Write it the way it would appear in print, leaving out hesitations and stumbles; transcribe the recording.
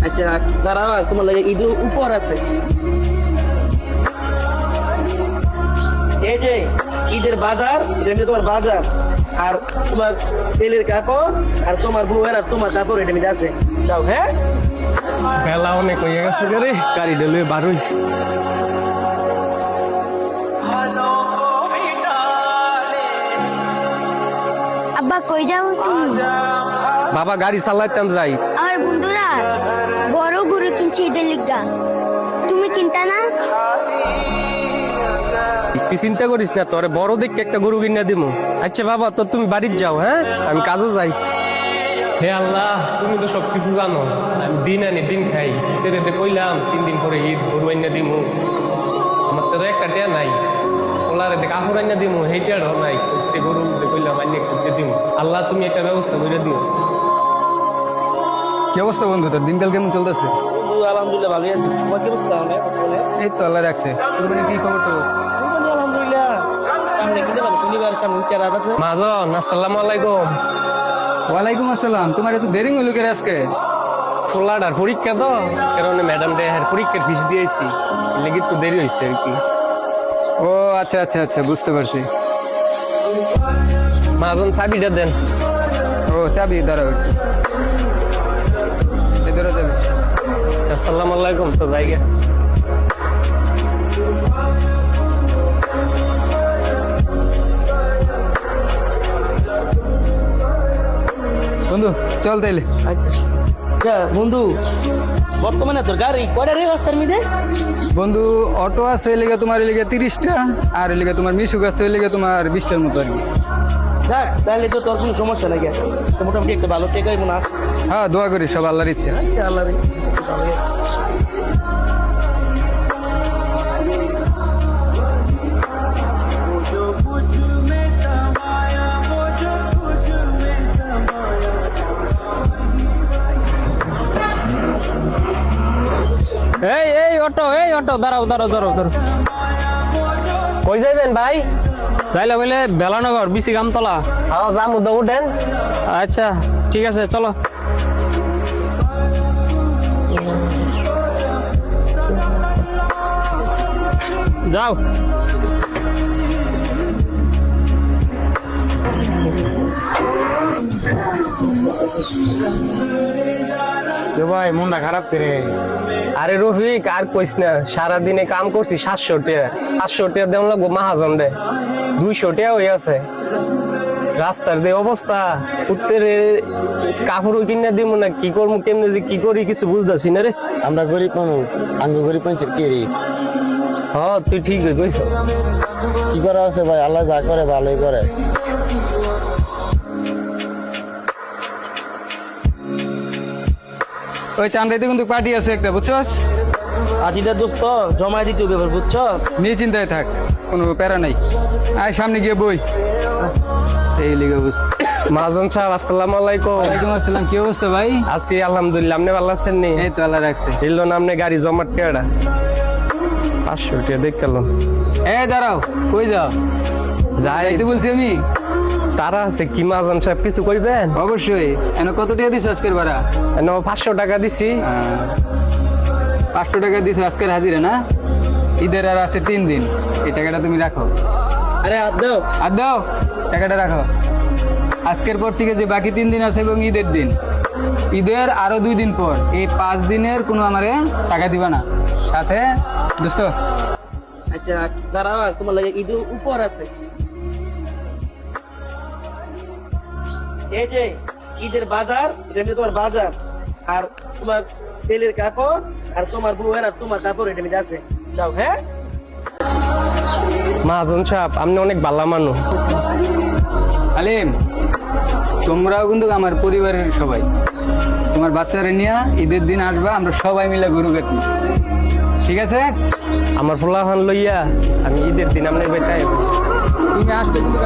আচ্ছা দাঁড়াও, তোমার লাগে ঈদ উপহার আছে। এই যে ঈদের বাজার, এটা নিয়ে তোমার বাজার, আর তোমার ছেলের কাপড়, আর তোমার বউয়ের আর তোমার কাপড়, এটা নিয়ে আছে। যাও। হ্যাঁ, বেলা অনেক হয়ে গেছে রে, গাড়ি ডেলে বারোই। আব্বা কই যাও তুমি? বাবা গাড়ি চালাইতাম যাই। আমার বন্ধুরা বড় গরু কিনছে ঈদের লিগা, তুমি চিন্তা না? তুই চিন্তা করিস না, তোরে বড় দেখে একটা গরু কিনে দিব। আচ্ছা বাবা, তো তুমি বাড়ির যাও, হ্যাঁ আমি কাজে যাই। হে আল্লাহ, তুমি তো সবকিছু জানো, আমি দিন আনি দিন খাই। তেরে কইলাম 3 দিন পরে ঈদ, গরু আইনা দিব। আমার তো একটা টিয়া নাই, ওলারে কাপড় আইনা দিব, সেইটারও নাই। করতে গরু কইলাম আইনা করতে দিব। আল্লাহ তুমি একটা ব্যবস্থা করে দিও। কি অবস্থা বন্ধু, তোর দিনকাল কেমন চলতেছে? বন্ধু আলহামদুলিল্লাহ ভালোই আছি। তোমার কি অবস্থা? এই তো আল্লাহ রাখছে। তোর মানে কি খবর? তো আলহামদুলিল্লাহ, সামনে কি জানো, শনিবার সামনে উচ্চার রাত আছে। মাজন, আসসালামু আলাইকুম। ওয়ালাইকুম আসসালাম। তোমার এত দেরি হইল কে আজকে? ফোলাডার পরীক্ষা তো, কারণে ম্যাডাম ডে পরীক্ষার ফিস দিয়েছি, লেগে একটু দেরি হয়েছে আর কি। ও আচ্ছা আচ্ছা আচ্ছা, বুঝতে পারছি। মাজন চাবিটা দেন। ও চাবি, দাঁড়াও এদেরও যাবে। আসসালামু আলাইকুম। তো জায়গা বন্ধু চল তাইলে। আচ্ছা বন্ধু, বর্তমানে তোর গাড়ি কয়টা রে রাস্তার মধ্যে? বন্ধু অটো আছে এলিগে তোমার, এলিগে 30টা, আর এলিগে তোমার মিশুক আছে এলিগে তোমার 20টার মতো আর কি। যাক, তাহলে তো তোর কোনো সমস্যা নাই। তো মোটামুটি একটা ভালো টেকাই মনে আসে। হ্যাঁ দোয়া করি, সব আল্লাহর ইচ্ছা। আচ্ছা, আল্লাহ রে। এই এই অটো, এই অটো দাঁড়াও দাঁড়াও দাঁড়াও দাঁড়াও। কই যাবেন ভাই? চাইলে বলে বেলানগর, বিসি গামতলা। হ্যাঁ যাম, উঠেন। আচ্ছা ঠিক আছে, চলো। যাও। ভাই মনটা খারাপ করে। আরে রফিক, আর কইস না, সারাদিনে কাম করছি 700 টাকা। 700 টাকা দেওয়া লাগবো মাহাজন রে, 200 টাকা হয়ে আছে। রাস্তার যে অবস্থা, উঠতে কাপড় কিনে দিব না, কি করবো, কেমনে যে কি করি কিছু বুঝতেছি না রে। আমরা গরিব মানুষ, আঙ্গ গরিব মানুষের কে রে? হ্যাঁ তুই ঠিক কইস। কি করা আছে ভাই, আল্লাহ যা করে ভালোই করে। ওই চান্দাইতে কিন্তু পার্টি আছে একটা, বুঝছস? আজিটা দোস্ত জমা দিতে হবে এবার, বুঝছো? নিয়ে চিন্তায় থাক, কোনো প্যারা নাই। আয় সামনে গিয়ে বই। এই লিগে বুঝ। মাহাজন সাহেব আসসালামু আলাইকুম। ওয়ালাইকুম আসসালাম। কি অবস্থা ভাই? আছি আলহামদুলিল্লাহ, আপনি ভালো আছেন নি? এই তো আল্লাহ রাখছে। এলো না আপনি গাড়ি জমার টেয়ারা 500 টাকা দেখ গেল। এই দাঁড়াও, কই যাও? যাইতে বলছি আমি। তারা আছে কি মাহাজন সাহেব, কিছু কইবেন? অবশ্যই। এনে কত টাকা দিছো আজকের ভাড়া? 500 টাকা দিছি। 500 টাকা দিছো আজকের হাজিরা না? ঈদের আর আছে 3 দিন, এই টাকাটা তুমি রাখো। আরে হাত দাও। আর দাও, টাকাটা রাখো। আজকের পর থেকে যে বাকি 3 দিন আছে এবং ঈদের দিন, ঈদের আরো 2 দিন পর, এই 5 দিনের কোনো আমারে টাকা দিবা না। সাথে দোস্ত আচ্ছা দাঁড়াও, তোমার লাগে ঈদ উপহার আছে। এই যে ঈদের বাজার, এটা নিয়ে তোমার বাজার, আর তোমার ছেলের কাপড়, আর তোমার বউয়ের আর তোমার কাপড়, এটা নিয়ে আছে। যাও। হ্যাঁ, মাহাজন সাহেব আপনি অনেক ভালো মানুষ। আলিম, তোমরাও কিন্তু আমার পরিবারের সবাই। তোমার বাচ্চারা নিয়ে ঈদের দিন আসবা, আমরা সবাই মিলে গরু কাটবো, ঠিক আছে? আমার পোলাপান লইয়া আমি ঈদের দিন আপনার বেটাই। তুমি আসলে কিন্তু